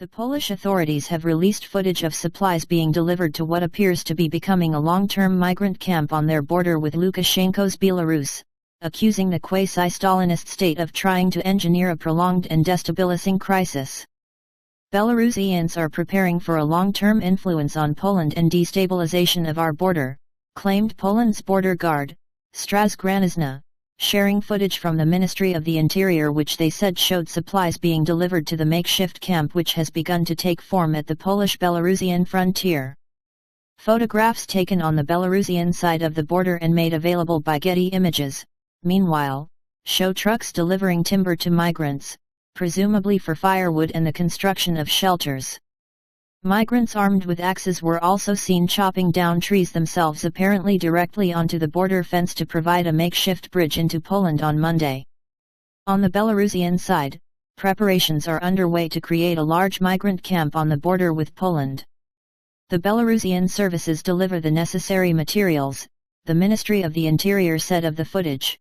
The Polish authorities have released footage of supplies being delivered to what appears to be becoming a long-term migrant camp on their border with Lukashenko's Belarus, accusing the quasi-Stalinist state of trying to engineer a prolonged and destabilizing crisis. Belarusians are preparing for a long-term influence on Poland and destabilization of our border, claimed Poland's border guard, Straż Graniczna, sharing footage from the Ministry of the Interior which they said showed supplies being delivered to the makeshift camp which has begun to take form at the Polish-Belarusian frontier. Photographs taken on the Belarusian side of the border and made available by Getty Images, meanwhile, show trucks delivering timber to migrants, presumably for firewood and the construction of shelters. Migrants armed with axes were also seen chopping down trees themselves, apparently directly onto the border fence to provide a makeshift bridge into Poland on Monday. On the Belarusian side, preparations are underway to create a large migrant camp on the border with Poland. The Belarusian services deliver the necessary materials, the Ministry of the Interior said of the footage.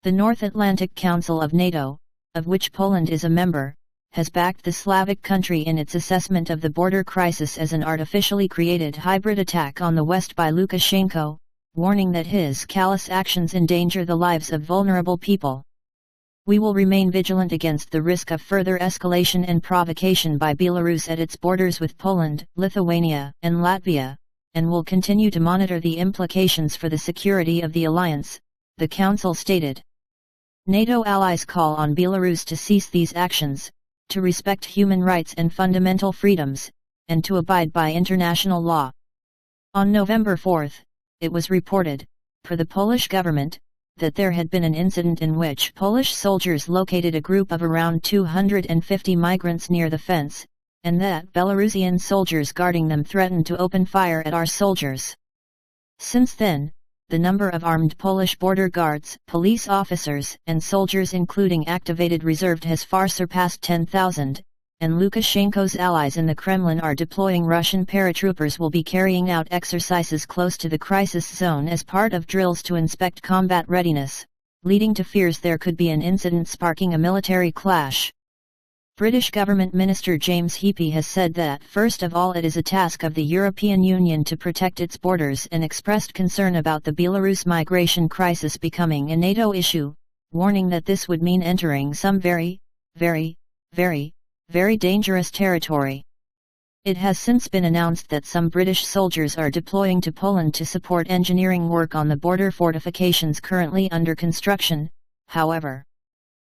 The North Atlantic Council of NATO, of which Poland is a member, has backed the Slavic country in its assessment of the border crisis as an artificially created hybrid attack on the West by Lukashenko, warning that his callous actions endanger the lives of vulnerable people. We will remain vigilant against the risk of further escalation and provocation by Belarus at its borders with Poland, Lithuania, and Latvia, and will continue to monitor the implications for the security of the alliance, the Council stated. NATO allies call on Belarus to cease these actions, to respect human rights and fundamental freedoms, and to abide by international law. On November 4, it was reported, per the Polish government, that there had been an incident in which Polish soldiers located a group of around 250 migrants near the fence, and that Belarusian soldiers guarding them threatened to open fire at our soldiers. Since then, the number of armed Polish border guards, police officers, and soldiers including activated reserve has far surpassed 10,000, and Lukashenko's allies in the Kremlin are deploying Russian paratroopers will be carrying out exercises close to the crisis zone as part of drills to inspect combat readiness, leading to fears there could be an incident sparking a military clash. British Government Minister James Heappey has said that first of all it is a task of the European Union to protect its borders and expressed concern about the Belarus migration crisis becoming a NATO issue, warning that this would mean entering some very dangerous territory. It has since been announced that some British soldiers are deploying to Poland to support engineering work on the border fortifications currently under construction, however.